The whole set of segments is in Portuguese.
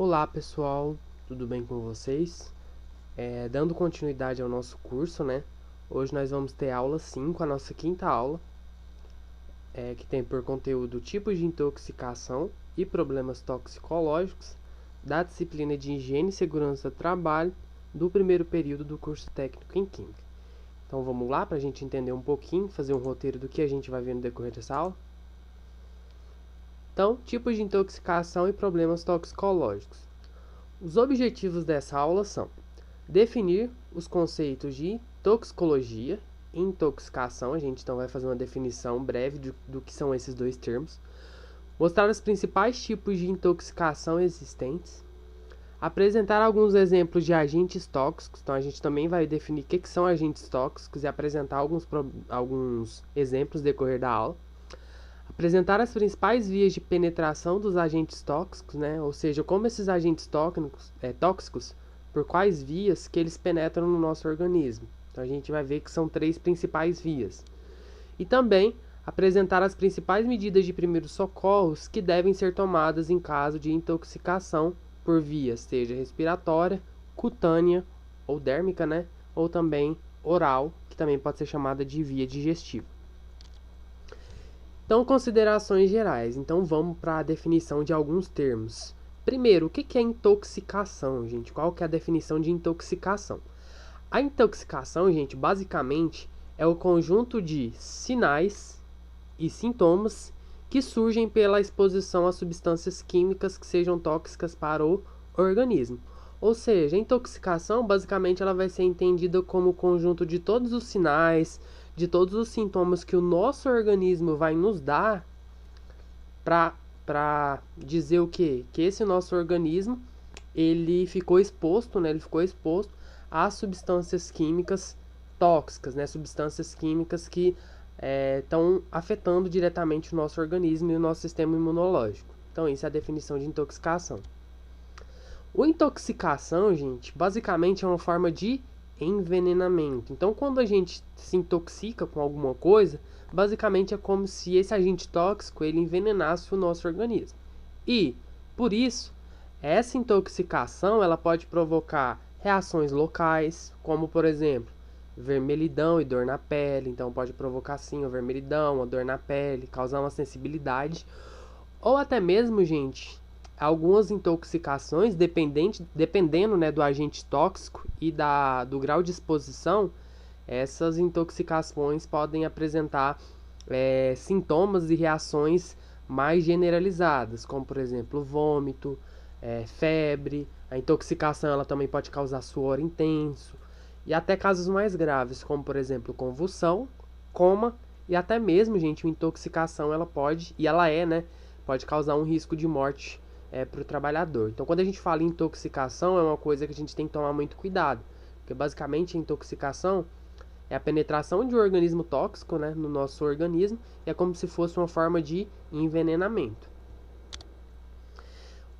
Olá pessoal, tudo bem com vocês? Dando continuidade ao nosso curso, né? Hoje nós vamos ter a aula 5, a nossa quinta aula, que tem por conteúdo tipos de intoxicação e problemas toxicológicos da disciplina de Higiene e Segurança do Trabalho do primeiro período do curso técnico em Química. Então vamos lá para a gente entender um pouquinho, fazer um roteiro do que a gente vai ver no decorrer dessa aula. Então, tipos de intoxicação e problemas toxicológicos. Os objetivos dessa aula são definir os conceitos de toxicologia e intoxicação. A gente então vai fazer uma definição breve do que são esses dois termos. Mostrar os principais tipos de intoxicação existentes. Apresentar alguns exemplos de agentes tóxicos. Então a gente também vai definir o que são agentes tóxicos e apresentar alguns exemplos no decorrer da aula. Apresentar as principais vias de penetração dos agentes tóxicos, né? Ou seja, como esses agentes tóxicos, por quais vias que eles penetram no nosso organismo. Então a gente vai ver que são 3 principais vias. E também apresentar as principais medidas de primeiros socorros que devem ser tomadas em caso de intoxicação por via, seja respiratória, cutânea ou dérmica, né? Ou também oral, que também pode ser chamada de via digestiva. Então, considerações gerais. Então, vamos para a definição de alguns termos. Primeiro, o que é intoxicação, gente? Qual que é a definição de intoxicação? A intoxicação, gente, basicamente é o conjunto de sinais e sintomas que surgem pela exposição a substâncias químicas que sejam tóxicas para o organismo. Ou seja, a intoxicação, basicamente, ela vai ser entendida como o conjunto de todos os sinais, de todos os sintomas que o nosso organismo vai nos dar para dizer o quê? Que esse nosso organismo, ele ficou exposto, né? Ele ficou exposto a substâncias químicas tóxicas, né? Substâncias químicas que estão afetando diretamente o nosso organismo e o nosso sistema imunológico. Então, isso é a definição de intoxicação. O intoxicação, gente, basicamente é uma forma de envenenamento. Então, quando a gente se intoxica com alguma coisa, basicamente é como se esse agente tóxico ele envenenasse o nosso organismo. E, por isso, essa intoxicação ela pode provocar reações locais, como, por exemplo, vermelhidão e dor na pele. Então, pode provocar, sim, a vermelhidão, a dor na pele, causar uma sensibilidade. Ou até mesmo, gente, algumas intoxicações, dependendo, né, do agente tóxico e do grau de exposição, essas intoxicações podem apresentar sintomas e reações mais generalizadas, como por exemplo vômito, febre. A intoxicação ela também pode causar suor intenso e até casos mais graves, como por exemplo convulsão, coma e até mesmo, gente, uma intoxicação ela pode, e ela né, pode causar um risco de morte para o trabalhador. Então, quando a gente fala em intoxicação, é uma coisa que a gente tem que tomar muito cuidado, porque basicamente a intoxicação é a penetração de um organismo tóxico, né, no nosso organismo, e é como se fosse uma forma de envenenamento.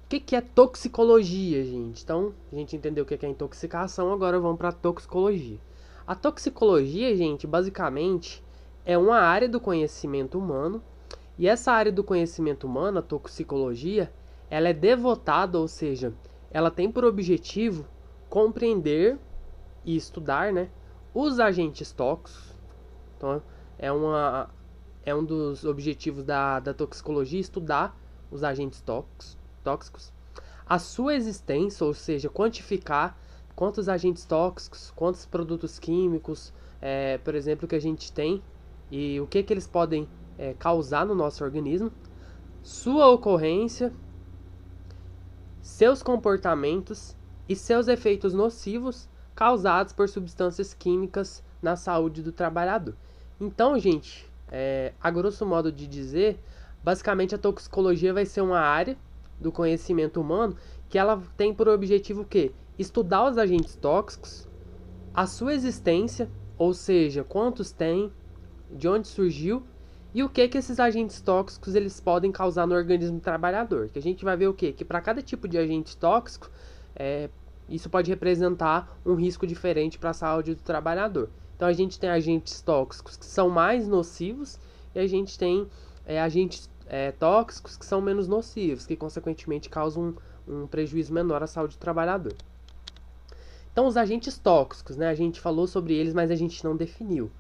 O que é toxicologia, gente? Então, a gente entendeu o que é intoxicação, agora vamos para a toxicologia. A toxicologia, gente, basicamente é uma área do conhecimento humano, e essa área do conhecimento humano, a toxicologia, ela é devotada, ou seja, ela tem por objetivo compreender e estudar, né, os agentes tóxicos. Então, é um dos objetivos da toxicologia, estudar os agentes tóxicos, a sua existência, ou seja, quantificar quantos agentes tóxicos, quantos produtos químicos, por exemplo, que a gente tem e o que eles podem causar no nosso organismo, sua ocorrência, seus comportamentos e seus efeitos nocivos causados por substâncias químicas na saúde do trabalhador. Então, gente, a grosso modo de dizer, basicamente a toxicologia vai ser uma área do conhecimento humano que ela tem por objetivo o quê? Estudar os agentes tóxicos, a sua existência, ou seja, quantos tem, de onde surgiu e o que esses agentes tóxicos eles podem causar no organismo do trabalhador. Que a gente vai ver o quê? Que para cada tipo de agente tóxico, isso pode representar um risco diferente para a saúde do trabalhador. Então a gente tem agentes tóxicos que são mais nocivos e a gente tem agentes tóxicos que são menos nocivos, que consequentemente causam um prejuízo menor à saúde do trabalhador. Então, os agentes tóxicos, né? A gente falou sobre eles, mas a gente não definiu.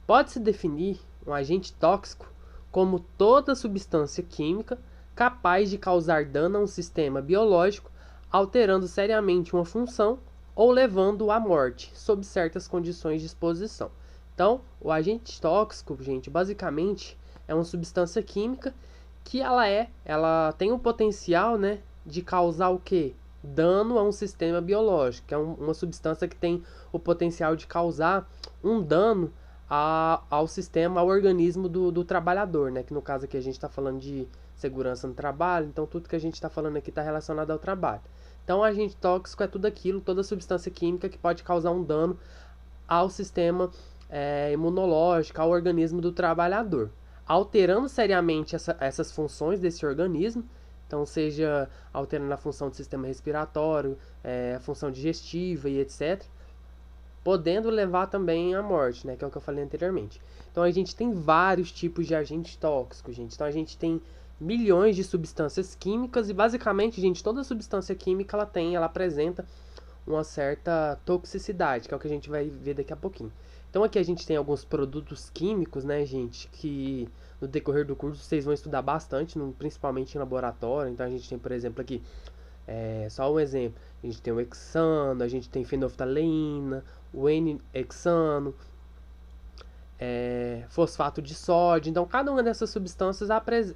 Pode-se definir um agente tóxico como toda substância química capaz de causar dano a um sistema biológico, alterando seriamente uma função ou levando-o à morte, sob certas condições de exposição. Então, o agente tóxico, gente, basicamente é uma substância química que ela tem o potencial, né, de causar o quê? Dano a um sistema biológico, que é uma substância que tem o potencial de causar um dano ao sistema, ao organismo do trabalhador, né? Que no caso aqui a gente está falando de segurança no trabalho, então tudo que a gente está falando aqui está relacionado ao trabalho. Então, agente tóxico é tudo aquilo, toda substância química que pode causar um dano ao sistema imunológico, ao organismo do trabalhador, alterando seriamente essas funções desse organismo. Então, seja alterando a função do sistema respiratório, a função digestiva e etc., podendo levar também à morte, né, que é o que eu falei anteriormente. Então, a gente tem vários tipos de agentes tóxicos, gente. Então, a gente tem milhões de substâncias químicas e, basicamente, gente, toda substância química ela apresenta uma certa toxicidade, que é o que a gente vai ver daqui a pouquinho. Então, aqui a gente tem alguns produtos químicos, né, gente, que no decorrer do curso vocês vão estudar bastante, principalmente em laboratório. Então, a gente tem, por exemplo, aqui, só um exemplo, a gente tem o hexano, a gente tem fenolftaleína, o N-hexano, fosfato de sódio. Então, cada uma dessas substâncias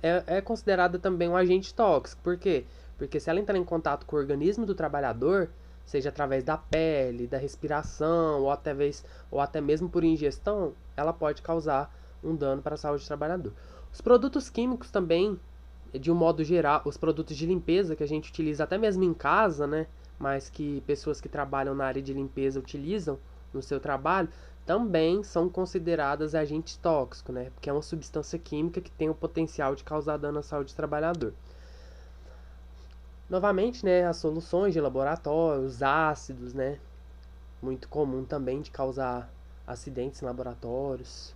é considerada também um agente tóxico. Por quê? Porque se ela entrar em contato com o organismo do trabalhador, seja através da pele, da respiração, ou até mesmo por ingestão, ela pode causar um dano para a saúde do trabalhador. Os produtos químicos também, de um modo geral, os produtos de limpeza que a gente utiliza até mesmo em casa, né, mas que pessoas que trabalham na área de limpeza utilizam no seu trabalho, também são consideradas agentes tóxicos, né, porque é uma substância química que tem o potencial de causar dano à saúde do trabalhador. Novamente, né, as soluções de laboratório, os ácidos, né, muito comum também de causar acidentes em laboratórios.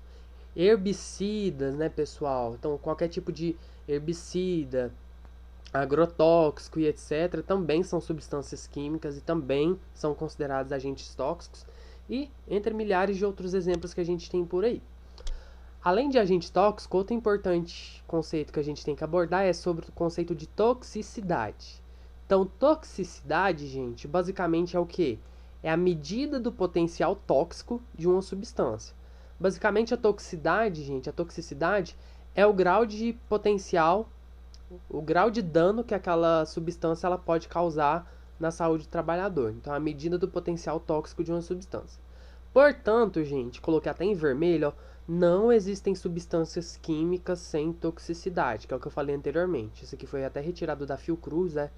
Herbicidas, né, pessoal? Então, qualquer tipo de herbicida, agrotóxico e etc. também são substâncias químicas e também são considerados agentes tóxicos. E entre milhares de outros exemplos que a gente tem por aí. Além de agente tóxico, outro importante conceito que a gente tem que abordar é sobre o conceito de toxicidade. Então, toxicidade, gente, basicamente é o quê? É a medida do potencial tóxico de uma substância. Basicamente, a toxicidade, gente, a toxicidade é o grau de potencial, o grau de dano que aquela substância ela pode causar na saúde do trabalhador. Então, a medida do potencial tóxico de uma substância. Portanto, gente, coloquei até em vermelho, ó, não existem substâncias químicas sem toxicidade, que é o que eu falei anteriormente. Isso aqui foi até retirado da Fiocruz, né?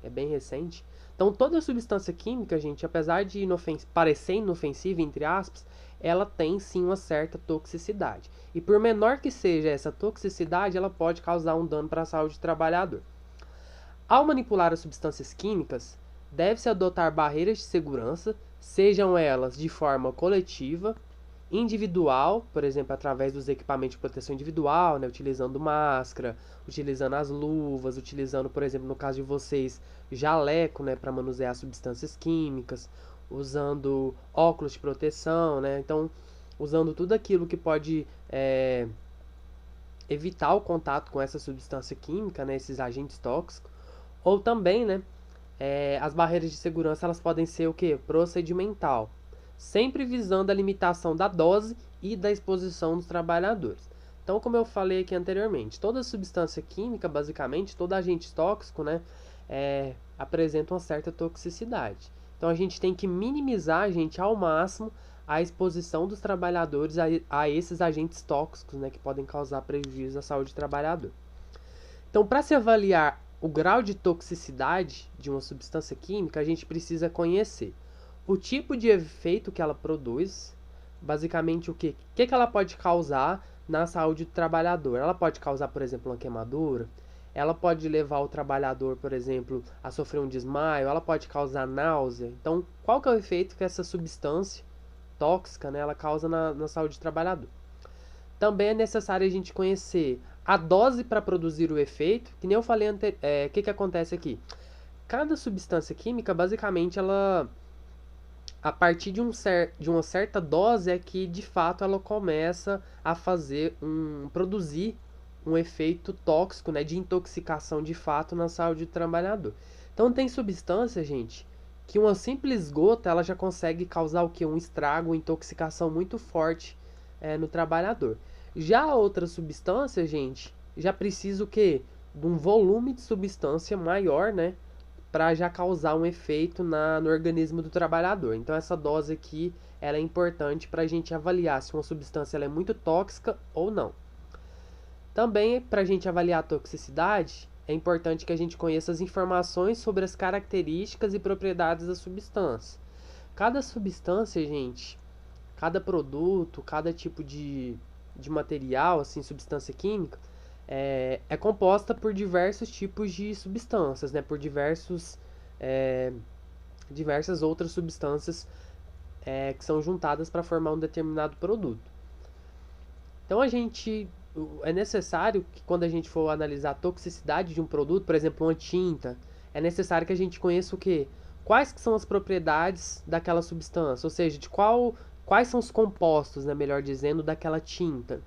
É bem recente. Então, toda substância química, gente, apesar de parecer inofensiva, entre aspas, ela tem sim uma certa toxicidade. E por menor que seja essa toxicidade, ela pode causar um dano para a saúde do trabalhador. Ao manipular as substâncias químicas, deve-se adotar barreiras de segurança, sejam elas de forma coletiva, individual, por exemplo, através dos equipamentos de proteção individual, né, utilizando máscara, utilizando as luvas, utilizando, por exemplo, no caso de vocês, jaleco, né, para manusear substâncias químicas, usando óculos de proteção, né, então usando tudo aquilo que pode evitar o contato com essa substância química, né, esses agentes tóxicos, ou também, né, as barreiras de segurança elas podem ser o que? Procedimental, sempre visando a limitação da dose e da exposição dos trabalhadores. Então, como eu falei aqui anteriormente, toda substância química, basicamente, todo agente tóxico, né, apresenta uma certa toxicidade. Então, a gente tem que minimizar, gente, ao máximo a exposição dos trabalhadores a esses agentes tóxicos, né, que podem causar prejuízo à saúde do trabalhador. Então, para se avaliar o grau de toxicidade de uma substância química, a gente precisa conhecer o tipo de efeito que ela produz, basicamente o que ela pode causar na saúde do trabalhador. Ela pode causar, por exemplo, uma queimadura, ela pode levar o trabalhador, por exemplo, a sofrer um desmaio, ela pode causar náusea. Então, qual que é o efeito que essa substância tóxica, né, ela causa na saúde do trabalhador? Também é necessário a gente conhecer a dose para produzir o efeito, que nem eu falei o que acontece aqui? Cada substância química, basicamente, ela a partir de uma certa dose é que de fato ela começa a produzir um efeito tóxico, né, de intoxicação de fato na saúde do trabalhador. Então tem substância, gente, que uma simples gota ela já consegue causar o que? Um estrago, uma intoxicação muito forte no trabalhador. Já outra substância, gente, já precisa o quê? De um volume de substância maior, né? Para já causar um efeito no organismo do trabalhador. Então essa dose aqui ela é importante para a gente avaliar se uma substância ela é muito tóxica ou não. Também para a gente avaliar a toxicidade, é importante que a gente conheça as informações sobre as características e propriedades da substância. Cada substância, gente, cada produto, cada tipo de material, assim, substância química, é composta por diversos tipos de substâncias, né? Por diversas outras substâncias que são juntadas para formar um determinado produto. Então é necessário que quando a gente for analisar a toxicidade de um produto, por exemplo, uma tinta, é necessário que a gente conheça o quê? Quais que são as propriedades daquela substância, ou seja, quais são os compostos, né, melhor dizendo, daquela tinta.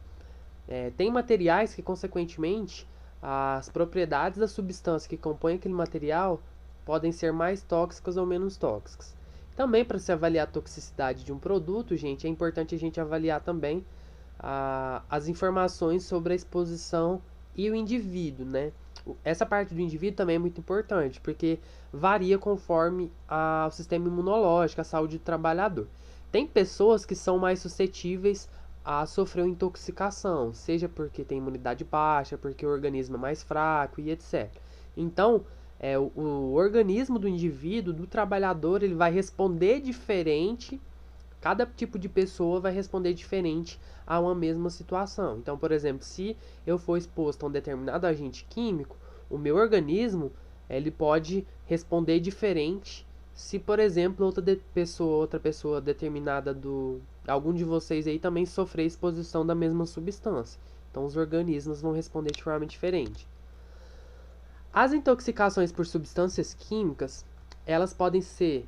Tem materiais que, consequentemente, as propriedades da substância que compõe aquele material podem ser mais tóxicas ou menos tóxicas. Também, para se avaliar a toxicidade de um produto, gente, é importante a gente avaliar também as informações sobre a exposição e o indivíduo, né? Essa parte do indivíduo também é muito importante, porque varia conforme o sistema imunológico, a saúde do trabalhador. Tem pessoas que são mais suscetíveis a sofrer uma intoxicação, seja porque tem imunidade baixa, porque o organismo é mais fraco e etc. Então, o organismo do indivíduo, do trabalhador, ele vai responder diferente, cada tipo de pessoa vai responder diferente a uma mesma situação. Então, por exemplo, se eu for exposto a um determinado agente químico, o meu organismo ele pode responder diferente se, por exemplo, outra pessoa determinada algum de vocês aí também sofrer exposição da mesma substância. Então os organismos vão responder de forma diferente. As intoxicações por substâncias químicas, elas podem ser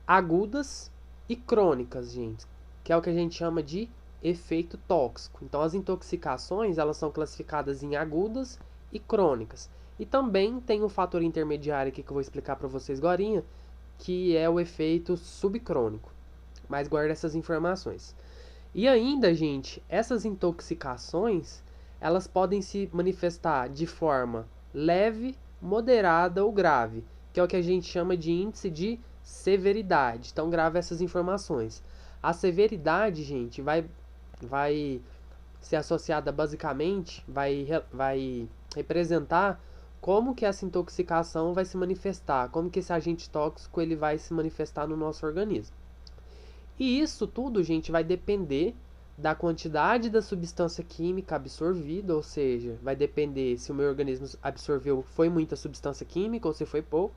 agudas e crônicas, gente, que é o que a gente chama de efeito tóxico. Então as intoxicações, elas são classificadas em agudas e crônicas. E também tem um fator intermediário aqui que eu vou explicar para vocês agorinha, que é o efeito subcrônico. Mas guarda essas informações. E ainda, gente, essas intoxicações, elas podem se manifestar de forma leve, moderada ou grave, que é o que a gente chama de índice de severidade. Então, grave essas informações. A severidade, gente, vai ser associada basicamente, vai representar como que essa intoxicação vai se manifestar, como que esse agente tóxico ele vai se manifestar no nosso organismo. E isso tudo, gente, vai depender da quantidade da substância química absorvida, ou seja, vai depender se o meu organismo absorveu, foi muita substância química ou se foi pouco,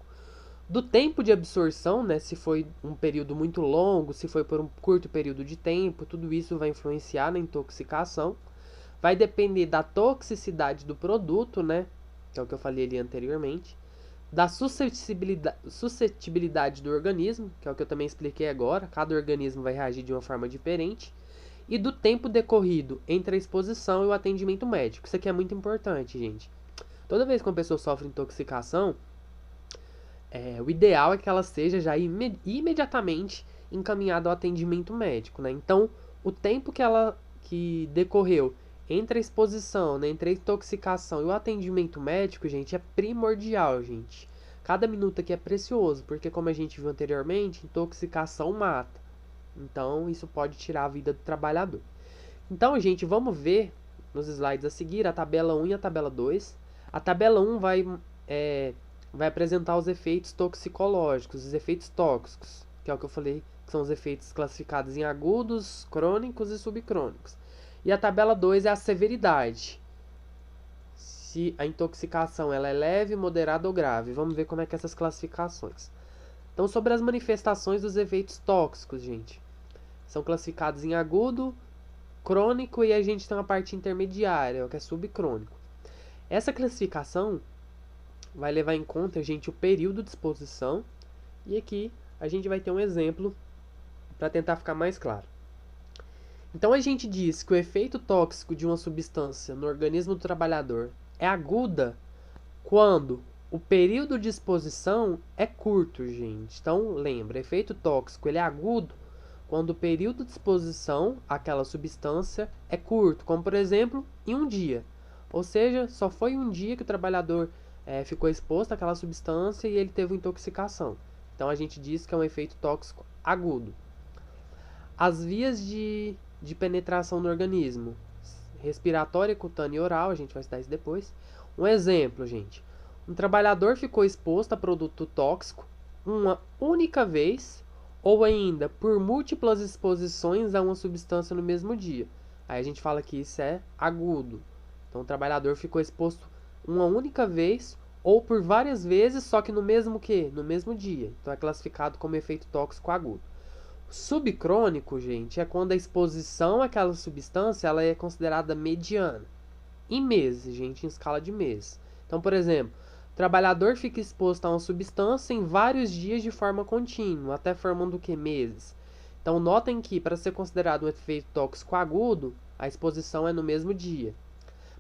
do tempo de absorção, né, se foi um período muito longo, se foi por um curto período de tempo, tudo isso vai influenciar na intoxicação. Vai depender da toxicidade do produto, né, que é o que eu falei ali anteriormente, da suscetibilidade do organismo, que é o que eu também expliquei agora, cada organismo vai reagir de uma forma diferente, e do tempo decorrido entre a exposição e o atendimento médico. Isso aqui é muito importante, gente. Toda vez que uma pessoa sofre intoxicação, o ideal é que ela seja já imediatamente encaminhada ao atendimento médico, né? Então, o tempo que decorreu entre a exposição, né, entre a intoxicação e o atendimento médico, gente, é primordial, gente. Cada minuto aqui é precioso, porque como a gente viu anteriormente, intoxicação mata. Então, isso pode tirar a vida do trabalhador. Então, gente, vamos ver nos slides a seguir a tabela 1 e a tabela 2. A tabela 1 vai apresentar os efeitos toxicológicos, os efeitos tóxicos, que é o que eu falei, que são os efeitos classificados em agudos, crônicos e subcrônicos. E a tabela 2 é a severidade. Se a intoxicação ela é leve, moderada ou grave. Vamos ver como é que é essas classificações. Então, sobre as manifestações dos efeitos tóxicos, gente. São classificados em agudo, crônico e a gente tem uma parte intermediária, que é subcrônico. Essa classificação vai levar em conta, gente, o período de exposição, e aqui a gente vai ter um exemplo para tentar ficar mais claro. Então a gente diz que o efeito tóxico de uma substância no organismo do trabalhador é aguda quando o período de exposição é curto, gente. Então lembra, efeito tóxico ele é agudo quando o período de exposição àquela substância é curto, como por exemplo em um dia. Ou seja, só foi um dia que o trabalhador ficou exposto àquela substância e ele teve uma intoxicação. Então a gente diz que é um efeito tóxico agudo. As vias de penetração no organismo, respiratória, cutânea e oral, a gente vai estudar isso depois. Um exemplo, gente. Um trabalhador ficou exposto a produto tóxico uma única vez ou ainda por múltiplas exposições a uma substância no mesmo dia. Aí a gente fala que isso é agudo. Então o trabalhador ficou exposto uma única vez ou por várias vezes, só que no mesmo quê? No mesmo dia. Então é classificado como efeito tóxico agudo. Subcrônico, gente, é quando a exposição àquela substância ela é considerada mediana. Em meses, gente, em escala de meses. Então, por exemplo, o trabalhador fica exposto a uma substância em vários dias de forma contínua, até formando o que? Meses. Então, notem que, para ser considerado um efeito tóxico agudo, a exposição é no mesmo dia.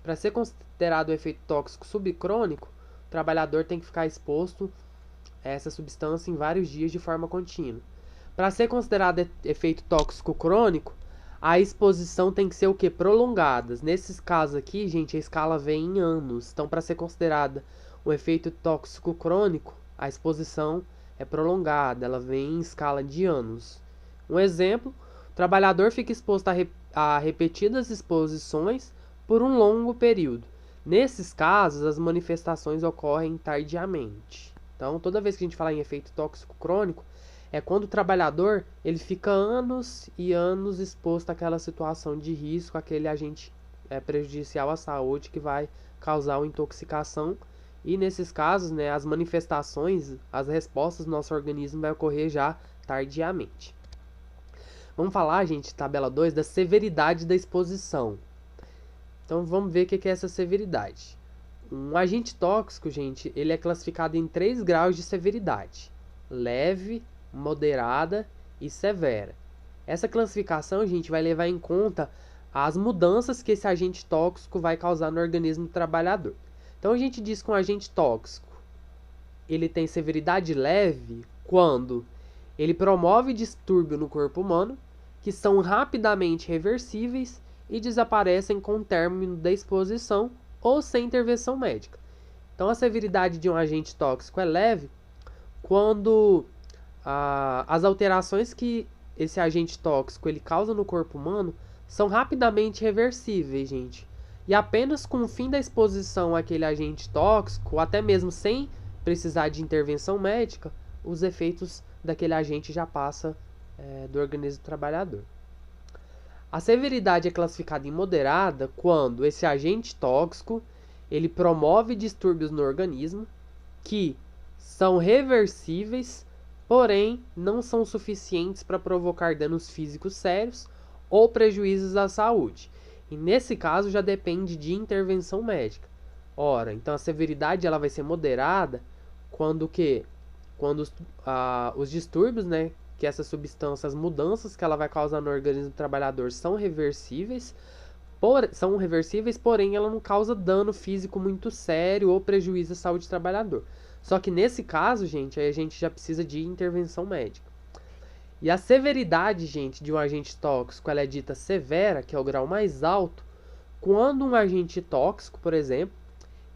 Para ser considerado um efeito tóxico subcrônico, o trabalhador tem que ficar exposto a essa substância em vários dias de forma contínua. Para ser considerado efeito tóxico crônico, a exposição tem que ser o que? Prolongadas. Nesses casos aqui, gente, a escala vem em anos. Então, para ser considerada um efeito tóxico crônico, a exposição é prolongada, ela vem em escala de anos. Um exemplo, o trabalhador fica exposto a repetidas exposições por um longo período. Nesses casos, as manifestações ocorrem tardiamente. Então, toda vez que a gente fala em efeito tóxico crônico, é quando o trabalhador ele fica anos e anos exposto àquela situação de risco, aquele agente prejudicial à saúde que vai causar uma intoxicação. E nesses casos, né, as manifestações, as respostas do nosso organismo vai ocorrer já tardiamente. Vamos falar, gente, tabela 2, da severidade da exposição. Então vamos ver o que é essa severidade. Um agente tóxico, gente, ele é classificado em 3 graus de severidade: leve, moderada e severa. Essa classificação, gente, vai levar em conta as mudanças que esse agente tóxico vai causar no organismo do trabalhador. Então a gente diz que um agente tóxico ele tem severidade leve quando ele promove distúrbio no corpo humano que são rapidamente reversíveis e desaparecem com o término da exposição ou sem intervenção médica. Então a severidade de um agente tóxico é leve quando as alterações que esse agente tóxico ele causa no corpo humano são rapidamente reversíveis, gente. E apenas com o fim da exposição àquele agente tóxico, ou até mesmo sem precisar de intervenção médica, os efeitos daquele agente já passam do organismo do trabalhador. A severidade é classificada em moderada quando esse agente tóxico ele promove distúrbios no organismo que são reversíveis, porém não são suficientes para provocar danos físicos sérios ou prejuízos à saúde. E nesse caso já depende de intervenção médica. Ora, então a severidade ela vai ser moderada quando os distúrbios, né, que essa substância, as mudanças que ela vai causar no organismo do trabalhador são reversíveis, porém ela não causa dano físico muito sério ou prejuízo à saúde do trabalhador. Só que nesse caso, gente, aí a gente já precisa de intervenção médica. E a severidade, gente, de um agente tóxico, ela é dita severa, que é o grau mais alto, quando um agente tóxico, por exemplo,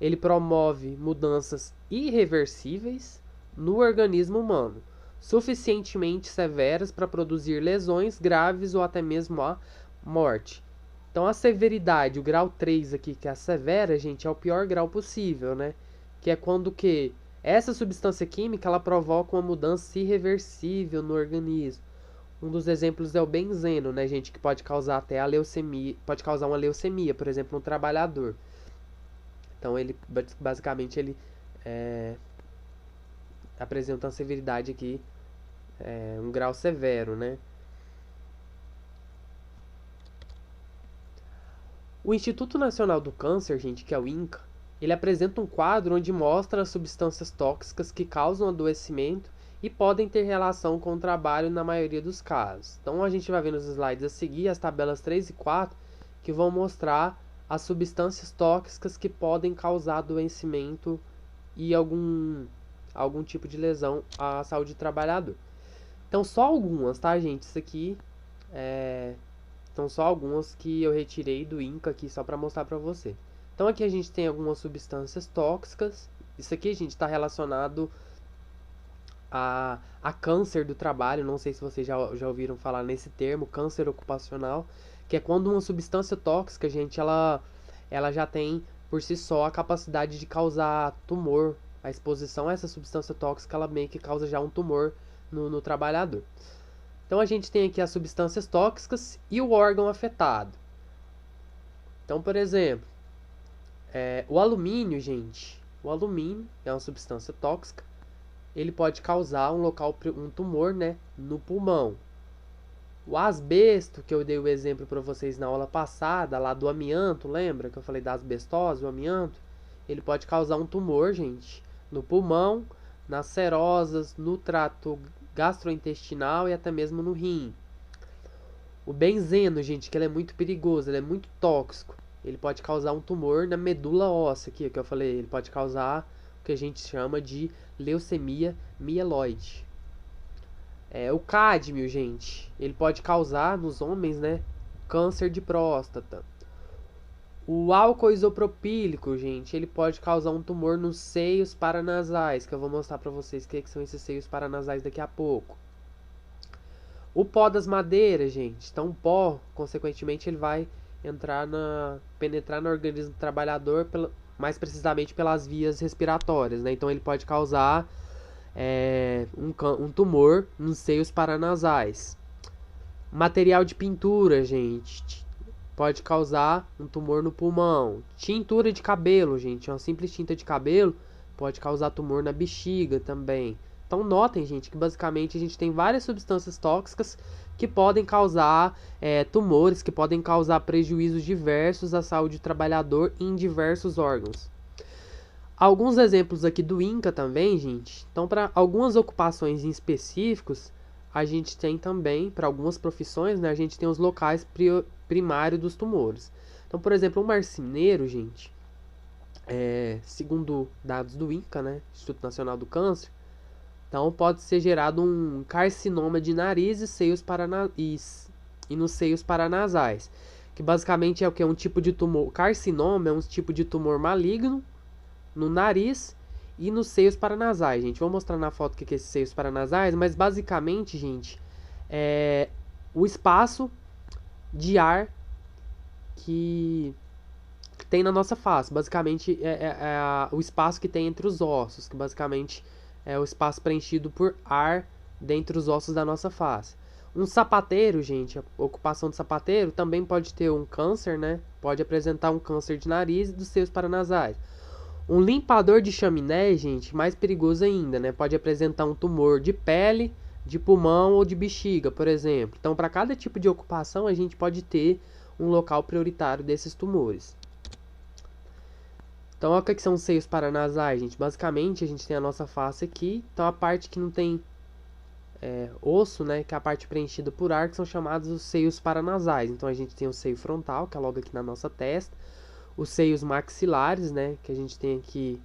ele promove mudanças irreversíveis no organismo humano, suficientemente severas para produzir lesões graves ou até mesmo a morte. Então a severidade, o grau 3 aqui, que é a severa, gente, é o pior grau possível, né? Que é quando essa substância química ela provoca uma mudança irreversível no organismo. Um dos exemplos é o benzeno, né, gente, que pode causar até a leucemia, pode causar uma leucemia, por exemplo, no trabalhador. Então ele basicamente ele apresenta uma severidade aqui, um grau severo, né? O Instituto Nacional do Câncer, gente, que é o INCA, ele apresenta um quadro onde mostra as substâncias tóxicas que causam adoecimento e podem ter relação com o trabalho na maioria dos casos. Então a gente vai ver nos slides a seguir as tabelas 3 e 4 que vão mostrar as substâncias tóxicas que podem causar adoecimento e algum tipo de lesão à saúde do trabalhador. Então só algumas, tá, gente? Isso aqui são só algumas que eu retirei do INCA aqui só para mostrar para você. Então aqui a gente tem algumas substâncias tóxicas. Isso aqui, gente, está relacionado a câncer do trabalho. Não sei se vocês já ouviram falar nesse termo, câncer ocupacional, que é quando uma substância tóxica, gente, ela já tem por si só a capacidade de causar tumor. A exposição a essa substância tóxica, ela meio que causa já um tumor no trabalhador. Então a gente tem aqui as substâncias tóxicas e o órgão afetado. Então, por exemplo, o alumínio, gente, o alumínio é uma substância tóxica. Ele pode causar um tumor, né, no pulmão. O asbesto, que eu dei o exemplo para vocês na aula passada, lá do amianto, lembra que eu falei da asbestose, o amianto? Ele pode causar um tumor, gente, no pulmão, nas serosas, no trato gastrointestinal e até mesmo no rim. O benzeno, gente, que ele é muito perigoso, ele é muito tóxico. Ele pode causar um tumor na medula óssea, aqui que eu falei, ele pode causar o que a gente chama de leucemia mieloide. O cádmio, gente, ele pode causar nos homens, né, câncer de próstata. O álcool isopropílico, gente, ele pode causar um tumor nos seios paranasais, que eu vou mostrar para vocês o que são esses seios paranasais daqui a pouco. O pó das madeiras, gente, então o pó, consequentemente, ele vai penetrar no organismo do trabalhador, mais precisamente pelas vias respiratórias, né? Então ele pode causar um tumor nos seios paranasais. Material de pintura, gente, pode causar um tumor no pulmão. Tintura de cabelo, gente, uma simples tinta de cabelo pode causar tumor na bexiga também. Então notem, gente, que basicamente a gente tem várias substâncias tóxicas que podem causar tumores, que podem causar prejuízos diversos à saúde do trabalhador em diversos órgãos. Alguns exemplos aqui do INCA também, gente. Então, para algumas ocupações em específicos, a gente tem também, para algumas profissões, né, a gente tem os locais primários dos tumores. Então, por exemplo, um marceneiro, gente, segundo dados do INCA, né, Instituto Nacional do Câncer, então pode ser gerado um carcinoma de nariz e nos seios paranasais, que basicamente é o que? Um tipo de tumor. Carcinoma é um tipo de tumor maligno no nariz e nos seios paranasais, gente. Vou mostrar na foto o que é esses seios paranasais, mas basicamente, gente, é o espaço de ar que tem na nossa face. Basicamente, o espaço que tem entre os ossos, que basicamente é o espaço preenchido por ar dentro dos ossos da nossa face. Um sapateiro, gente, a ocupação de sapateiro também pode ter um câncer, né? Pode apresentar um câncer de nariz e dos seios paranasais. Um limpador de chaminé, gente, mais perigoso ainda, né? Pode apresentar um tumor de pele, de pulmão ou de bexiga, por exemplo. Então, para cada tipo de ocupação, a gente pode ter um local prioritário desses tumores. Então, olha o que são os seios paranasais, gente. Basicamente, a gente tem a nossa face aqui. Então, a parte que não tem osso, né, que é a parte preenchida por ar, que são chamados os seios paranasais. Então, a gente tem o seio frontal, que é logo aqui na nossa testa. Os seios maxilares, né, que a gente tem aqui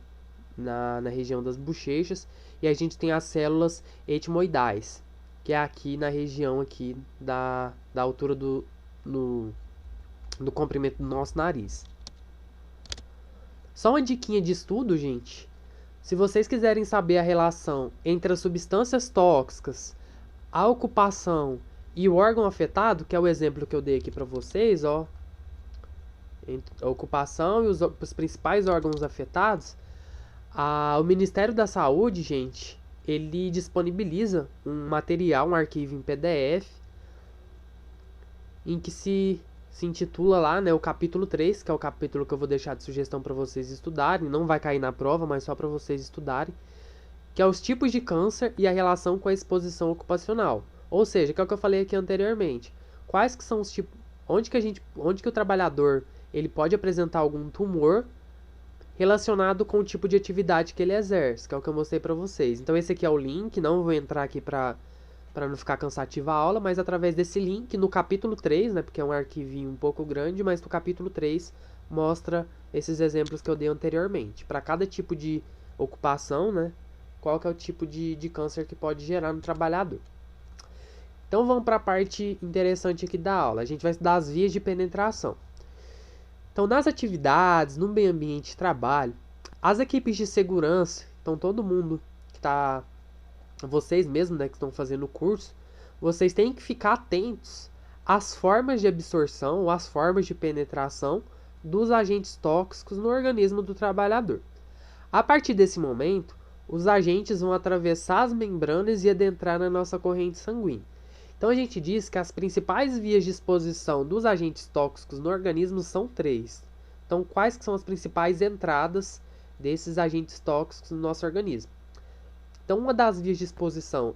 na região das bochechas. E a gente tem as células etimoidais, que é aqui na região aqui da altura do comprimento do nosso nariz. Só uma diquinha de estudo, gente. Se vocês quiserem saber a relação entre as substâncias tóxicas, a ocupação e o órgão afetado, que é o exemplo que eu dei aqui para vocês, ó, a ocupação e os principais órgãos afetados, o Ministério da Saúde, gente, ele disponibiliza um material, um arquivo em PDF, em que se intitula lá, né, o capítulo 3, que é o capítulo que eu vou deixar de sugestão para vocês estudarem, não vai cair na prova, mas só para vocês estudarem, que é os tipos de câncer e a relação com a exposição ocupacional. Ou seja, que é o que eu falei aqui anteriormente. Quais que são os tipos, onde que o trabalhador ele pode apresentar algum tumor relacionado com o tipo de atividade que ele exerce, que é o que eu mostrei para vocês. Então esse aqui é o link, não vou entrar aqui para não ficar cansativa a aula, mas através desse link, no capítulo 3, né, porque é um arquivinho um pouco grande, mas no capítulo 3 mostra esses exemplos que eu dei anteriormente. Para cada tipo de ocupação, né, qual que é o tipo de câncer que pode gerar no trabalhador. Então vamos para a parte interessante aqui da aula. A gente vai estudar as vias de penetração. Então, nas atividades, no meio ambiente de trabalho, as equipes de segurança, então todo mundo que está, vocês mesmos, né, que estão fazendo o curso, vocês têm que ficar atentos às formas de absorção ou às formas de penetração dos agentes tóxicos no organismo do trabalhador. A partir desse momento, os agentes vão atravessar as membranas e adentrar na nossa corrente sanguínea. Então a gente diz que as principais vias de exposição dos agentes tóxicos no organismo são 3. Então quais que são as principais entradas desses agentes tóxicos no nosso organismo? Então uma das vias de exposição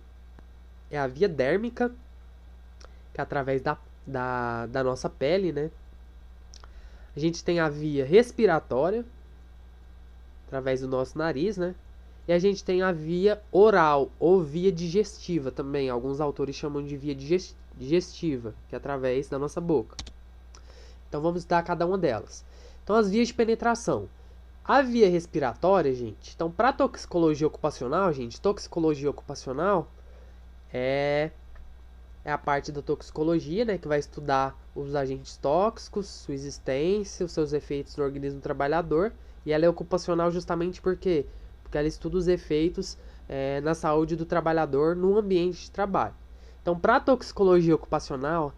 é a via dérmica, que é através da nossa pele, né? A gente tem a via respiratória, através do nosso nariz, né? E a gente tem a via oral ou via digestiva também. Alguns autores chamam de via digestiva, que é através da nossa boca. Então vamos estudar cada uma delas. Então as vias de penetração. A via respiratória, gente. Então para toxicologia ocupacional, gente, toxicologia ocupacional é a parte da toxicologia, né, que vai estudar os agentes tóxicos, sua existência, os seus efeitos no organismo do trabalhador. E ela é ocupacional justamente porque ela estuda os efeitos na saúde do trabalhador no ambiente de trabalho. Então, para a toxicologia ocupacional,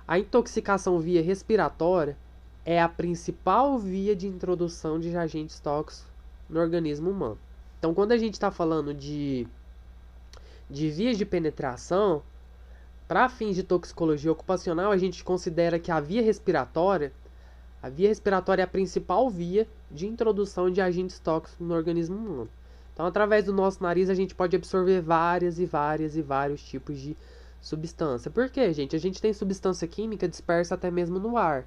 a intoxicação via respiratória é a principal via de introdução de agentes tóxicos no organismo humano. Então, quando a gente está falando de vias de penetração, para fins de toxicologia ocupacional, a gente considera que a via respiratória é a principal via de introdução de agentes tóxicos no organismo humano. Então, através do nosso nariz, a gente pode absorver vários tipos de substância. Por quê, gente? A gente tem substância química dispersa até mesmo no ar.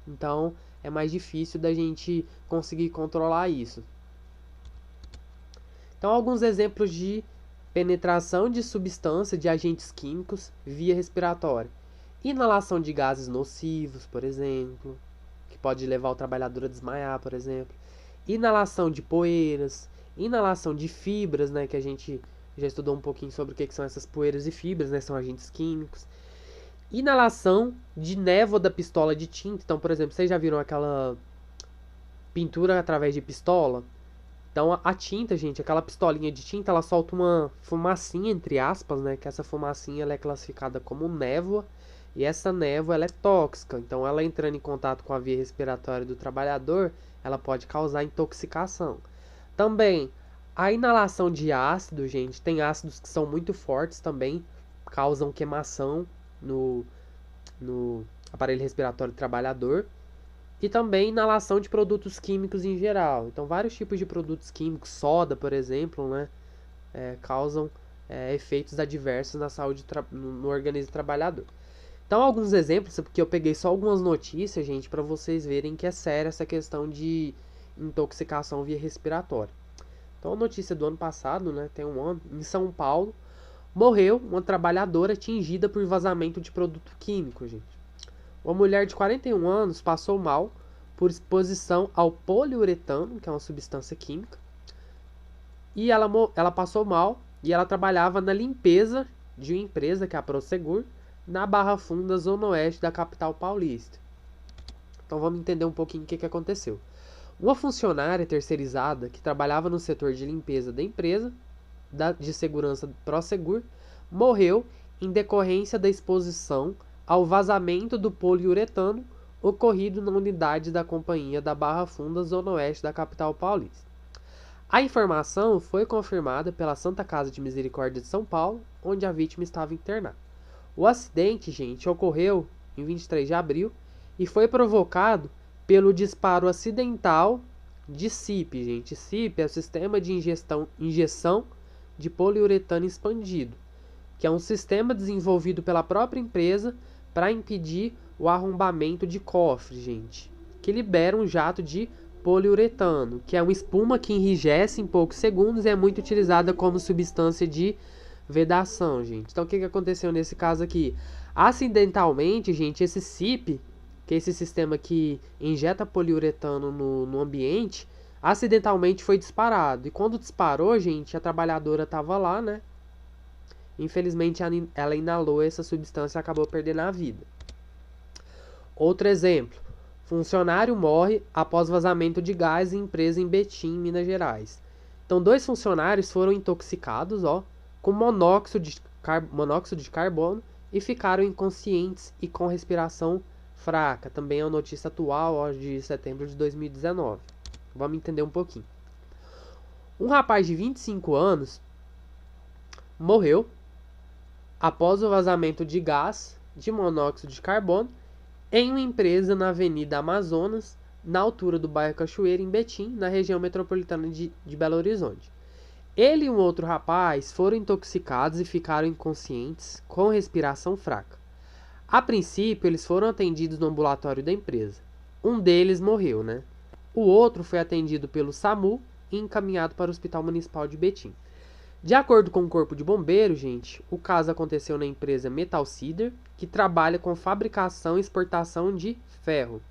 Então, é mais difícil da gente conseguir controlar isso. Então, alguns exemplos de penetração de substância de agentes químicos via respiratória. Inalação de gases nocivos, por exemplo, que pode levar o trabalhador a desmaiar, por exemplo. Inalação de poeiras, inalação de fibras, né, que a gente já estudou um pouquinho sobre o que são essas poeiras e fibras, né, são agentes químicos. Inalação de névoa da pistola de tinta. Então, por exemplo, vocês já viram aquela pintura através de pistola? Então, a tinta, gente, aquela pistolinha de tinta, ela solta uma fumacinha, entre aspas, né, que essa fumacinha ela é classificada como névoa, e essa névoa ela é tóxica. Então, ela entrando em contato com a via respiratória do trabalhador, ela pode causar intoxicação. Também, a inalação de ácido, gente, tem ácidos que são muito fortes também, causam queimação no aparelho respiratório do trabalhador. E também inalação de produtos químicos em geral. Então, vários tipos de produtos químicos, soda, por exemplo, né, causam efeitos adversos na saúde no organismo do trabalhador. Então, alguns exemplos, porque eu peguei só algumas notícias, gente, para vocês verem que é séria essa questão de intoxicação via respiratória. Então, a notícia do ano passado, né, tem um ano, em São Paulo, morreu uma trabalhadora atingida por vazamento de produto químico, gente. Uma mulher de 41 anos passou mal por exposição ao poliuretano, que é uma substância química. E ela passou mal e ela trabalhava na limpeza de uma empresa, que é a Prosegur, na Barra Funda, zona oeste da capital paulista. Então vamos entender um pouquinho o que aconteceu. Uma funcionária terceirizada que trabalhava no setor de limpeza da empresa de segurança Prosegur morreu em decorrência da exposição ao vazamento do poliuretano ocorrido na unidade da companhia da Barra Funda, zona oeste da capital paulista. A informação foi confirmada pela Santa Casa de Misericórdia de São Paulo, onde a vítima estava internada. O acidente, gente, ocorreu em 23 de abril e foi provocado pelo disparo acidental de SIP, gente. SIP é o Sistema de Injeção de Poliuretano Expandido, que é um sistema desenvolvido pela própria empresa para impedir o arrombamento de cofres, gente, que libera um jato de poliuretano, que é uma espuma que enrijece em poucos segundos e é muito utilizada como substância de vedação, gente. Então, o que aconteceu nesse caso aqui? Acidentalmente, gente, esse SIP, que é esse sistema que injeta poliuretano no ambiente, acidentalmente foi disparado. E quando disparou, gente, a trabalhadora estava lá, né? Infelizmente, ela inalou essa substância e acabou perdendo a vida. Outro exemplo. Funcionário morre após vazamento de gás em empresa em Betim, Minas Gerais. Então, 2 funcionários foram intoxicados, com monóxido de carbono e ficaram inconscientes e com respiração fraca. Também é uma notícia atual, de setembro de 2019. Vamos entender um pouquinho. Um rapaz de 25 anos morreu após o vazamento de gás de monóxido de carbono em uma empresa na Avenida Amazonas, na altura do bairro Cachoeira, em Betim, na região metropolitana de Belo Horizonte. Ele e um outro rapaz foram intoxicados e ficaram inconscientes, com respiração fraca. A princípio, eles foram atendidos no ambulatório da empresa. Um deles morreu, né? O outro foi atendido pelo SAMU e encaminhado para o Hospital Municipal de Betim. De acordo com o Corpo de Bombeiros, gente, o caso aconteceu na empresa Metal Cedar, que trabalha com fabricação e exportação de ferro.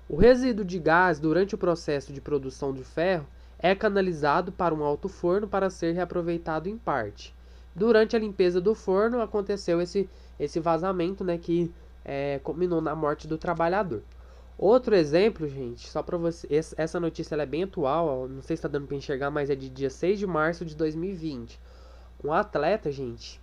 O resíduo de gás durante o processo de produção de ferro é canalizado para um alto forno para ser reaproveitado em parte. Durante a limpeza do forno aconteceu esse vazamento, né, que culminou na morte do trabalhador. Outro exemplo, gente, só para você, essa notícia ela é bem atual, não sei se está dando para enxergar, mas é de dia 6 de março de 2020. Um atleta, gente,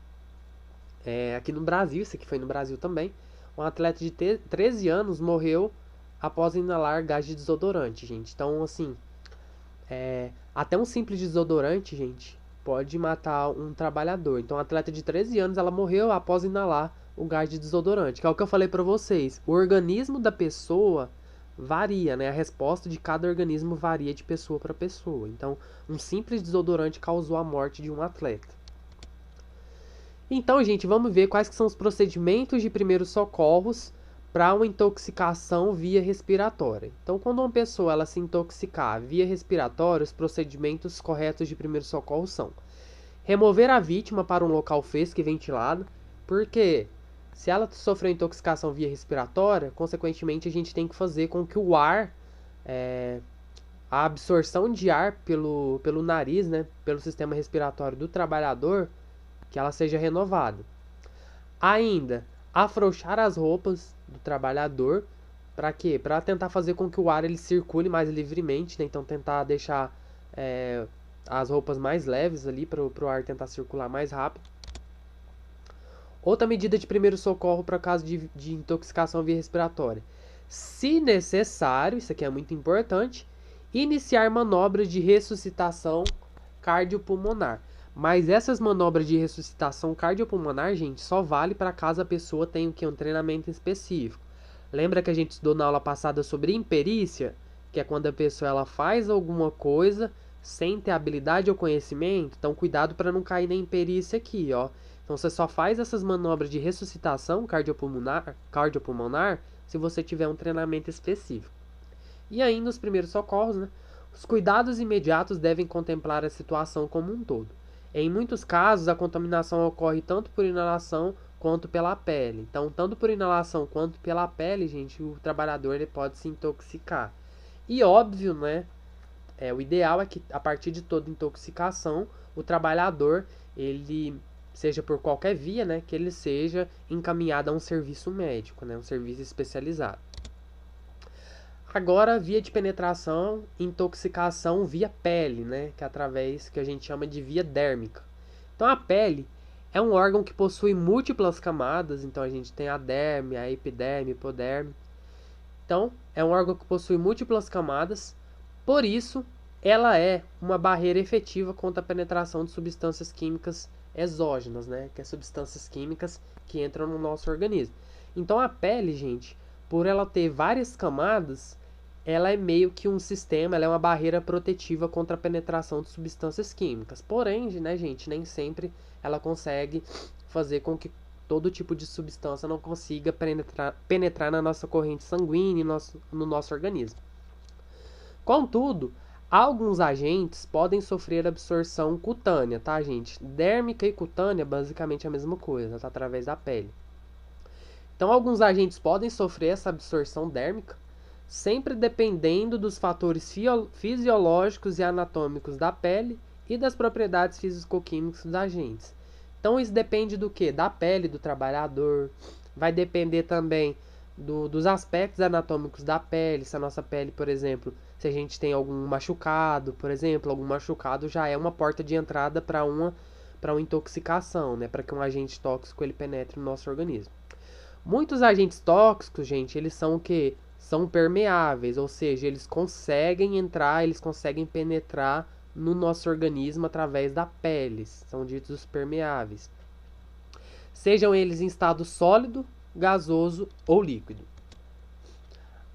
aqui no Brasil, isso aqui foi no Brasil também, um atleta de 13 anos morreu após inalar gás de desodorante, gente. Então, assim, até um simples desodorante, gente, pode matar um trabalhador. Então, a atleta de 13 anos, ela morreu após inalar o gás de desodorante, que é o que eu falei para vocês. O organismo da pessoa varia, né? A resposta de cada organismo varia de pessoa para pessoa. Então, um simples desodorante causou a morte de um atleta. Então, gente, vamos ver quais que são os procedimentos de primeiros socorros para uma intoxicação via respiratória. Então, quando uma pessoa ela se intoxicar via respiratória, os procedimentos corretos de primeiro socorro são: remover a vítima para um local fresco e ventilado, porque se ela sofreu intoxicação via respiratória, consequentemente a gente tem que fazer com que o ar, a absorção de ar pelo nariz, né, pelo sistema respiratório do trabalhador, que ela seja renovada. Ainda, afrouxar as roupas do trabalhador, para quê? Para tentar fazer com que o ar ele circule mais livremente, né? Então tentar deixar as roupas mais leves ali para o ar tentar circular mais rápido. Outra medida de primeiro socorro para caso de intoxicação via respiratória: se necessário, isso aqui é muito importante, iniciar manobras de ressuscitação cardiopulmonar. Mas essas manobras de ressuscitação cardiopulmonar, gente, só vale para caso a pessoa tenha um treinamento específico. Lembra que a gente estudou na aula passada sobre imperícia? Que é quando a pessoa ela faz alguma coisa sem ter habilidade ou conhecimento. Então, cuidado para não cair na imperícia aqui, ó. Então, você só faz essas manobras de ressuscitação cardiopulmonar se você tiver um treinamento específico. E ainda os primeiros socorros, né? Os cuidados imediatos devem contemplar a situação como um todo. Em muitos casos, a contaminação ocorre tanto por inalação quanto pela pele. Então, tanto por inalação quanto pela pele, gente, o trabalhador ele pode se intoxicar. E óbvio, né? O ideal é que a partir de toda intoxicação, o trabalhador, ele seja por qualquer via, né, que ele seja encaminhado a um serviço médico, né, um serviço especializado. Agora, via de penetração, intoxicação via pele, né, que é através que a gente chama de via dérmica. Então, a pele é um órgão que possui múltiplas camadas, então a gente tem a derme, a epiderme, hipoderme. Então, é um órgão que possui múltiplas camadas, por isso, ela é uma barreira efetiva contra a penetração de substâncias químicas exógenas, né? Que é substâncias químicas que entram no nosso organismo. Então, a pele, gente, por ela ter várias camadas, ela é meio que um sistema, ela é uma barreira protetiva contra a penetração de substâncias químicas. Porém, né, gente, nem sempre ela consegue fazer com que todo tipo de substância não consiga penetrar na nossa corrente sanguínea e no nosso organismo. Contudo, alguns agentes podem sofrer absorção cutânea, tá, gente? Dérmica e cutânea, basicamente a mesma coisa, tá? Através da pele. Então, alguns agentes podem sofrer essa absorção dérmica, sempre dependendo dos fatores fisiológicos e anatômicos da pele e das propriedades físico-químicas dos agentes. Então, isso depende do quê? Da pele do trabalhador, vai depender também dos aspectos anatômicos da pele. Se a nossa pele, por exemplo, se a gente tem algum machucado, por exemplo, algum machucado já é uma porta de entrada para uma intoxicação, né? Para que um agente tóxico ele penetre no nosso organismo. Muitos agentes tóxicos, gente, eles são o quê? São permeáveis, ou seja, eles conseguem entrar, eles conseguem penetrar no nosso organismo através da pele. São ditos permeáveis. Sejam eles em estado sólido, gasoso ou líquido.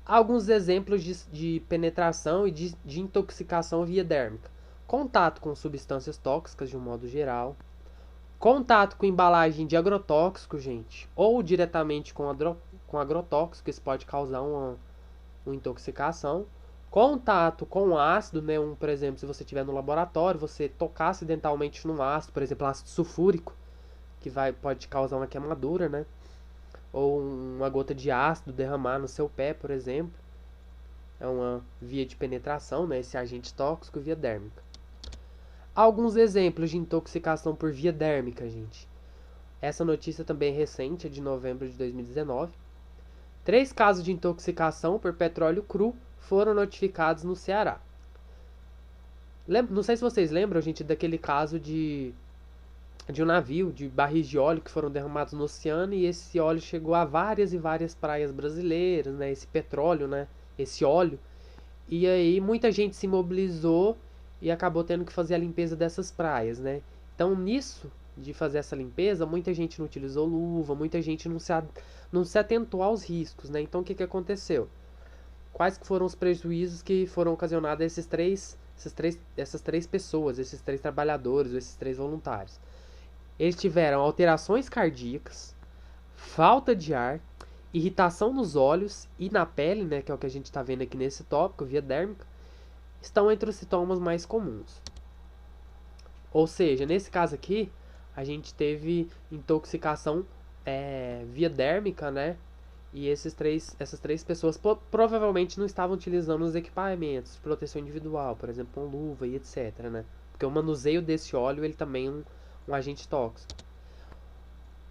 Alguns exemplos de penetração e de intoxicação via dérmica. Contato com substâncias tóxicas de um modo geral. Contato com embalagem de agrotóxico, gente, ou diretamente com agrotóxico, isso pode causar uma intoxicação. Contato com ácido, né? Por exemplo, se você estiver no laboratório, você tocar acidentalmente num ácido, por exemplo, ácido sulfúrico, que pode causar uma queimadura, né? Ou uma gota de ácido derramar no seu pé, por exemplo. É uma via de penetração, né? Esse agente tóxico via dérmica. Alguns exemplos de intoxicação por via dérmica, gente. Essa notícia também é recente, é de novembro de 2019. 3 casos de intoxicação por petróleo cru foram notificados no Ceará. Não sei se vocês lembram, gente, daquele caso de um navio, de barris de óleo que foram derramados no oceano e esse óleo chegou a várias e várias praias brasileiras, né? Esse petróleo, né? Esse óleo. E aí muita gente se mobilizou e acabou tendo que fazer a limpeza dessas praias, né? Então, nisso de fazer essa limpeza, muita gente não utilizou luva, muita gente não se atentou aos riscos, né? Então, o que aconteceu? Quais que foram os prejuízos que foram ocasionados a essas três pessoas, esses 3 trabalhadores, esses 3 voluntários? Eles tiveram alterações cardíacas, falta de ar, irritação nos olhos e na pele, né? Que é o que a gente está vendo aqui nesse tópico, via dérmica, estão entre os sintomas mais comuns. Ou seja, nesse caso aqui, a gente teve intoxicação via dérmica, né? E essas três pessoas provavelmente não estavam utilizando os equipamentos de proteção individual, por exemplo, uma luva e etc, né? Porque o manuseio desse óleo, ele também é um agente tóxico.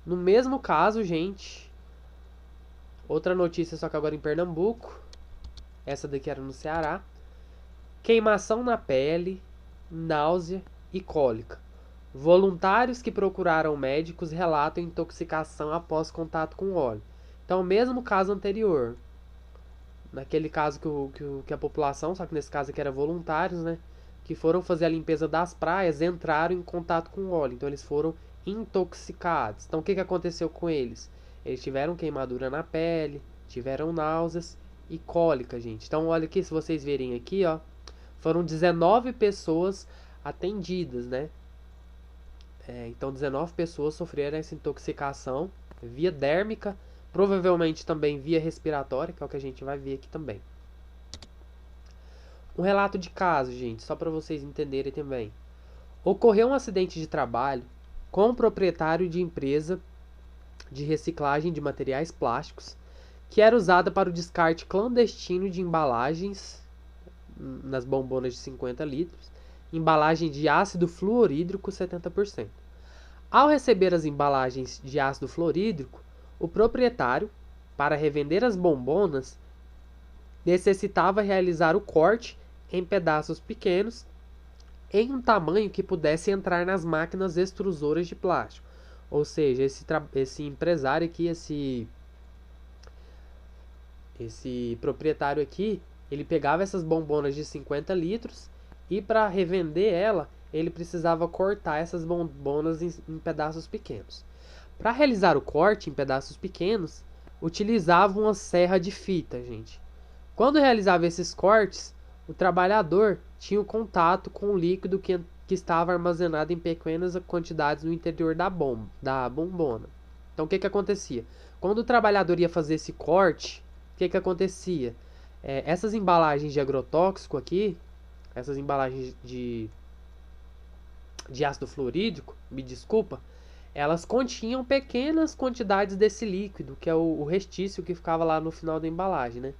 No mesmo caso, gente, outra notícia, só que agora em Pernambuco, essa daqui era no Ceará, queimação na pele, náusea e cólica. Voluntários que procuraram médicos relatam intoxicação após contato com óleo. Então, o mesmo caso anterior. Naquele caso que a população, só que nesse caso aqui era voluntários, né? Que foram fazer a limpeza das praias, entraram em contato com óleo. Então, eles foram intoxicados. Então, o que aconteceu com eles? Eles tiveram queimadura na pele, tiveram náuseas e cólica, gente. Então, olha aqui, se vocês verem aqui, ó. Foram 19 pessoas atendidas, né? Então, 19 pessoas sofreram essa intoxicação via dérmica, provavelmente também via respiratória, que é o que a gente vai ver aqui também. Um relato de caso, gente, só para vocês entenderem também. Ocorreu um acidente de trabalho com um proprietário de empresa de reciclagem de materiais plásticos que era usada para o descarte clandestino de embalagens nas bombonas de 50 litros, embalagem de ácido fluorídrico 70%. Ao receber as embalagens de ácido fluorídrico, o proprietário, para revender as bombonas, necessitava realizar o corte em pedaços pequenos em um tamanho que pudesse entrar nas máquinas extrusoras de plástico. Ou seja, esse empresário aqui, esse proprietário aqui, ele pegava essas bombonas de 50 litros e para revender ela, ele precisava cortar essas bombonas em pedaços pequenos. Para realizar o corte em pedaços pequenos, utilizava uma serra de fita, gente. Quando realizava esses cortes, o trabalhador tinha o contato com o líquido que estava armazenado em pequenas quantidades no interior da bombona. Então, o que acontecia? Quando o trabalhador ia fazer esse corte, o que acontecia? Essas embalagens de agrotóxico aqui, essas embalagens de ácido fluorídrico, me desculpa, elas continham pequenas quantidades desse líquido, que é o restício que ficava lá no final da embalagem, né?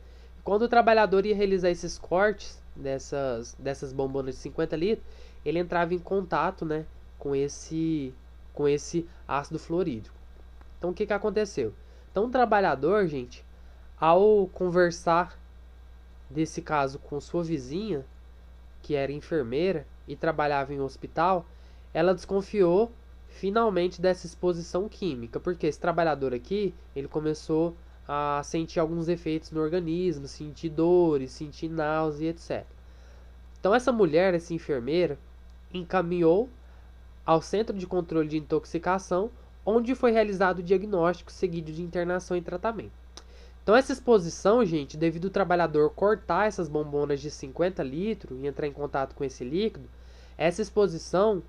Quando o trabalhador ia realizar esses cortes dessas bombonas de 50 litros, ele entrava em contato, né, com esse ácido fluorídrico. Então, o que aconteceu? Então, o trabalhador, gente, ao conversar, desse caso, com sua vizinha, que era enfermeira e trabalhava em um hospital, ela desconfiou finalmente dessa exposição química, porque esse trabalhador aqui, ele começou a sentir alguns efeitos no organismo, sentir dores, sentir náusea, etc. Então essa mulher, essa enfermeira, encaminhou ao Centro de Controle de Intoxicação, onde foi realizado o diagnóstico seguido de internação e tratamento. Então essa exposição, gente, devido ao trabalhador cortar essas bombonas de 50 litros e entrar em contato com esse líquido, essa exposição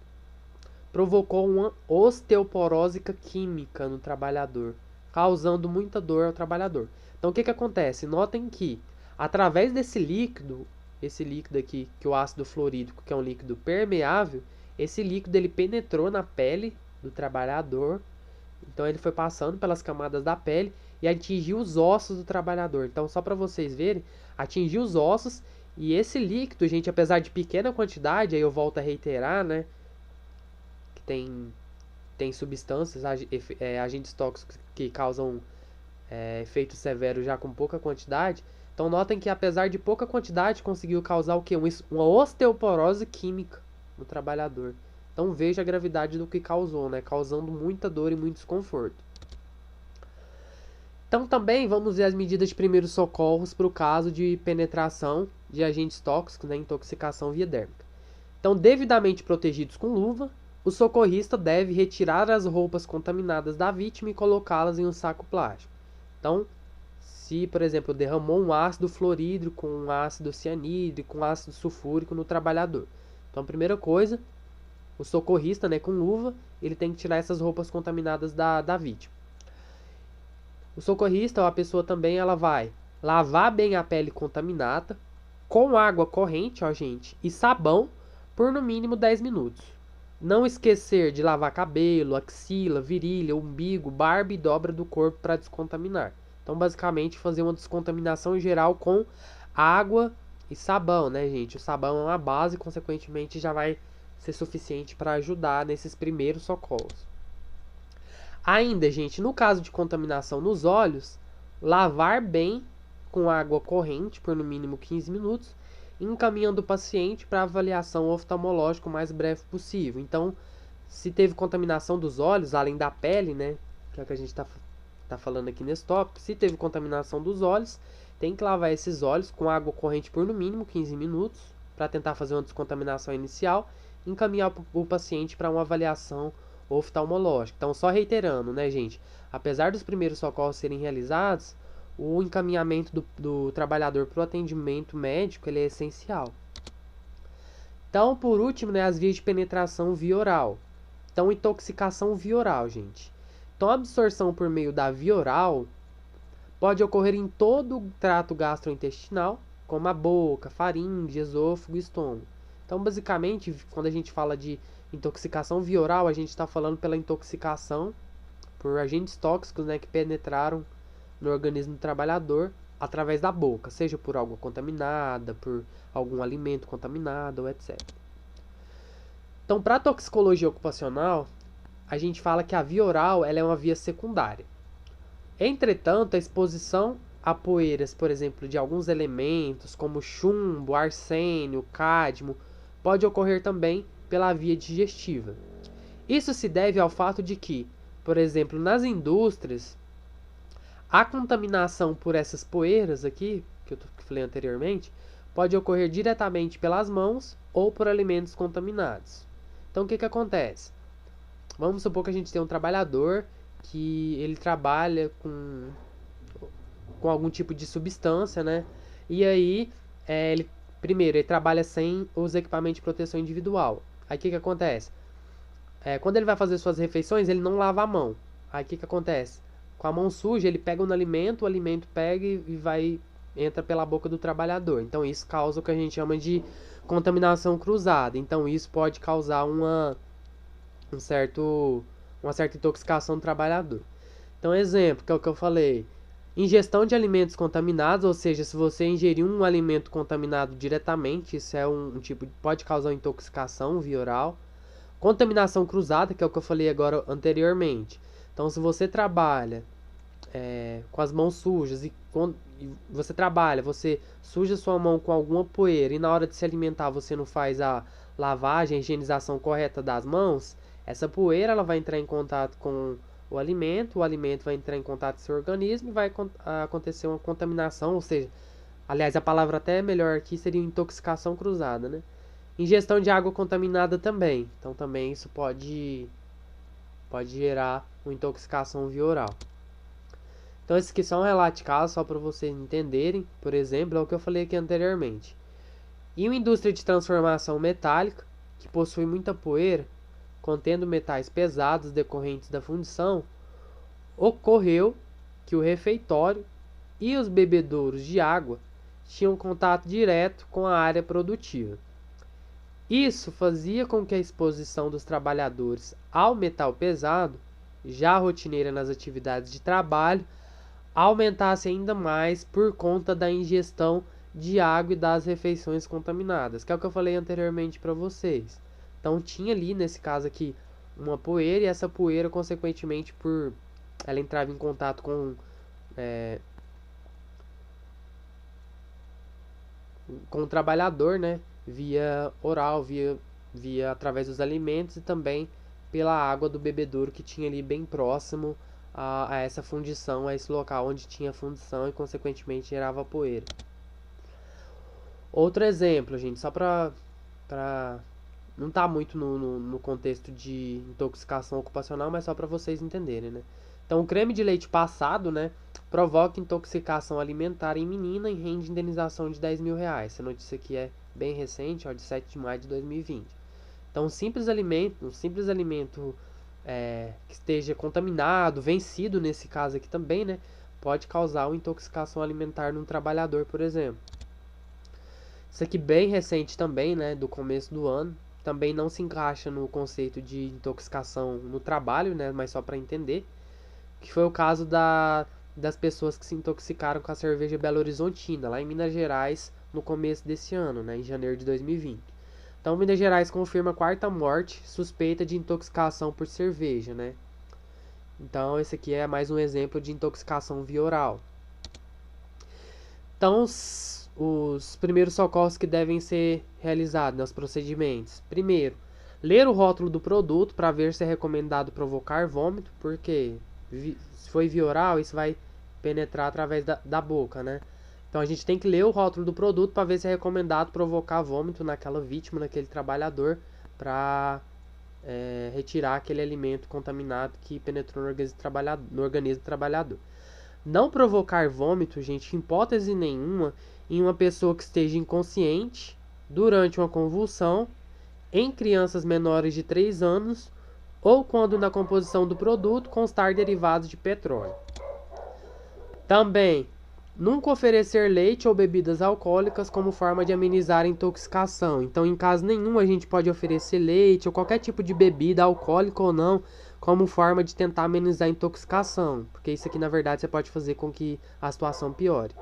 provocou uma osteoporose química no trabalhador, causando muita dor ao trabalhador. Então o que acontece? Notem que através desse líquido, esse líquido aqui, que é o ácido fluorídrico, que é um líquido permeável, esse líquido ele penetrou na pele do trabalhador, então ele foi passando pelas camadas da pele e atingiu os ossos do trabalhador. Então, só para vocês verem, atingiu os ossos e esse líquido, gente, apesar de pequena quantidade, aí eu volto a reiterar, né, que tem substâncias, agentes tóxicos que causam efeitos severos já com pouca quantidade. Então, notem que apesar de pouca quantidade, conseguiu causar o quê? Uma osteoporose química no trabalhador. Então, veja a gravidade do que causou, né, causando muita dor e muito desconforto. Então também vamos ver as medidas de primeiros socorros para o caso de penetração de agentes tóxicos, né, intoxicação via dérmica. Então, devidamente protegidos com luva, o socorrista deve retirar as roupas contaminadas da vítima e colocá-las em um saco plástico. Então, se, por exemplo, derramou um ácido fluorídrico, com um ácido cianídrico, um ácido sulfúrico no trabalhador. Então, a primeira coisa, o socorrista, né, com luva, ele tem que tirar essas roupas contaminadas da vítima. O socorrista, ou a pessoa também, ela vai lavar bem a pele contaminada com água corrente, ó, gente, e sabão por no mínimo 10 minutos. Não esquecer de lavar cabelo, axila, virilha, umbigo, barba e dobra do corpo para descontaminar. Então, basicamente, fazer uma descontaminação geral com água e sabão, né, gente? O sabão é uma base, consequentemente, já vai ser suficiente para ajudar nesses primeiros socorros. Ainda, gente, no caso de contaminação nos olhos, lavar bem com água corrente por no mínimo 15 minutos, encaminhando o paciente para avaliação oftalmológica o mais breve possível. Então, se teve contaminação dos olhos, além da pele, né, que é o que a gente está falando aqui nesse tópico, se teve contaminação dos olhos, tem que lavar esses olhos com água corrente por no mínimo 15 minutos, para tentar fazer uma descontaminação inicial, e encaminhar o paciente para uma avaliação oftalmológica. Então, só reiterando, né, gente? Apesar dos primeiros socorros serem realizados, o encaminhamento do trabalhador para o atendimento médico ele é essencial. Então, por último, né, as vias de penetração via oral. Então, intoxicação via oral, gente. Então, a absorção por meio da via oral pode ocorrer em todo o trato gastrointestinal, como a boca, faringe, esôfago e estômago. Então, basicamente, quando a gente fala de intoxicação via oral, a gente está falando pela intoxicação por agentes tóxicos, né, que penetraram no organismo do trabalhador através da boca, seja por água contaminada, por algum alimento contaminado, ou etc. Então, para a toxicologia ocupacional, a gente fala que a via oral ela é uma via secundária. Entretanto, a exposição a poeiras, por exemplo, de alguns elementos, como chumbo, arsênio, cádmio, pode ocorrer também pela via digestiva. Isso se deve ao fato de que, por exemplo, nas indústrias, a contaminação por essas poeiras aqui, que eu falei anteriormente, pode ocorrer diretamente pelas mãos ou por alimentos contaminados. Então, o que acontece? Vamos supor que a gente tem um trabalhador que ele trabalha com algum tipo de substância, né? E aí, primeiro, ele trabalha sem os equipamentos de proteção individual. Aí, o que acontece? Quando ele vai fazer suas refeições, ele não lava a mão. Aí, o que acontece? Com a mão suja, ele pega no alimento, o alimento pega e vai entra pela boca do trabalhador. Então isso causa o que a gente chama de contaminação cruzada. Então isso pode causar uma certa intoxicação do trabalhador. Então, exemplo, que é o que eu falei, ingestão de alimentos contaminados, ou seja, se você ingerir um alimento contaminado diretamente, isso é um tipo, pode causar intoxicação via oral. Contaminação cruzada, que é o que eu falei agora anteriormente. Então, se você trabalha com as mãos sujas e você suja sua mão com alguma poeira e na hora de se alimentar você não faz a lavagem, a higienização correta das mãos, essa poeira ela vai entrar em contato com o alimento vai entrar em contato com o seu organismo e vai acontecer uma contaminação, ou seja, aliás, a palavra até melhor aqui seria intoxicação cruzada, né? Ingestão de água contaminada também, então também isso pode gerar uma intoxicação via oral. Então esses aqui são relatos de casos, só para vocês entenderem. Por exemplo, é o que eu falei aqui anteriormente. Em uma indústria de transformação metálica, que possui muita poeira, contendo metais pesados decorrentes da fundição, ocorreu que o refeitório e os bebedouros de água tinham contato direto com a área produtiva. Isso fazia com que a exposição dos trabalhadores ao metal pesado, já rotineira nas atividades de trabalho, aumentasse ainda mais por conta da ingestão de água e das refeições contaminadas, que é o que eu falei anteriormente para vocês. Então tinha ali, nesse caso aqui, uma poeira, e essa poeira, consequentemente, por ela entrava em contato com o trabalhador, né, via oral, via através dos alimentos e também pela água do bebedouro que tinha ali bem próximo a essa fundição, a esse local onde tinha fundição e consequentemente gerava poeira. Outro exemplo, gente, só para não tá muito no contexto de intoxicação ocupacional, mas só para vocês entenderem, né? Então, o creme de leite passado, né, provoca intoxicação alimentar em menina e rende indenização de R$10.000. Essa notícia aqui é bem recente, ó, de 7 de maio de 2020. Então, um simples alimento que esteja contaminado, vencido nesse caso aqui também, né, pode causar uma intoxicação alimentar num trabalhador, por exemplo. Isso aqui bem recente também, né, do começo do ano, também não se encaixa no conceito de intoxicação no trabalho, né, mas só para entender, que foi o caso das pessoas que se intoxicaram com a cerveja Belo Horizontina, lá em Minas Gerais, no começo desse ano, né, em janeiro de 2020. Então, Minas Gerais confirma a 4ª morte suspeita de intoxicação por cerveja, né? Então, esse aqui é mais um exemplo de intoxicação via oral. Então, os primeiros socorros que devem ser realizados, né, os procedimentos. Primeiro, ler o rótulo do produto para ver se é recomendado provocar vômito, porque se foi via oral, isso vai penetrar através da boca, né? Então a gente tem que ler o rótulo do produto para ver se é recomendado provocar vômito naquela vítima, naquele trabalhador, para retirar aquele alimento contaminado que penetrou no organismo do trabalhador. Não provocar vômito, gente, em hipótese nenhuma, em uma pessoa que esteja inconsciente, durante uma convulsão, em crianças menores de 3 anos, ou quando na composição do produto constar derivados de petróleo. Também, nunca oferecer leite ou bebidas alcoólicas como forma de amenizar a intoxicação. Então, em caso nenhum, a gente pode oferecer leite ou qualquer tipo de bebida, alcoólica ou não, como forma de tentar amenizar a intoxicação. Porque isso aqui, na verdade, você pode fazer com que a situação piore.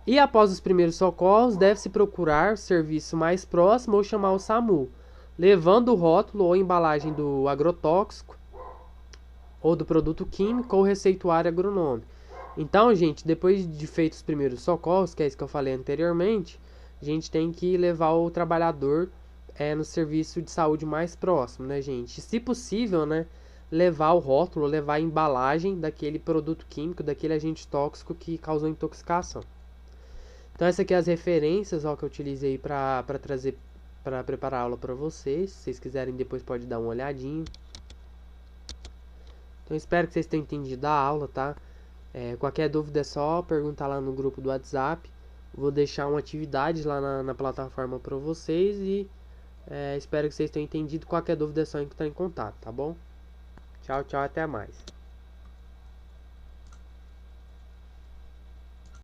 E após os primeiros socorros, deve-se procurar o serviço mais próximo ou chamar o SAMU, levando o rótulo ou embalagem do agrotóxico ou do produto químico ou receituário agronômico. Então, gente, depois de feitos os primeiros socorros, que é isso que eu falei anteriormente, a gente tem que levar o trabalhador no serviço de saúde mais próximo, né, gente? Se possível, né, levar o rótulo, levar a embalagem daquele produto químico, daquele agente tóxico que causou intoxicação. Então, essas aqui são as referências que eu utilizei para preparar a aula para vocês. Se vocês quiserem, depois pode dar uma olhadinha. Então, espero que vocês tenham entendido a aula, tá? Qualquer dúvida é só perguntar lá no grupo do WhatsApp. Vou deixar uma atividade lá na plataforma para vocês e espero que vocês tenham entendido. Qualquer dúvida é só entrar em contato, tá bom? Tchau, tchau, até mais.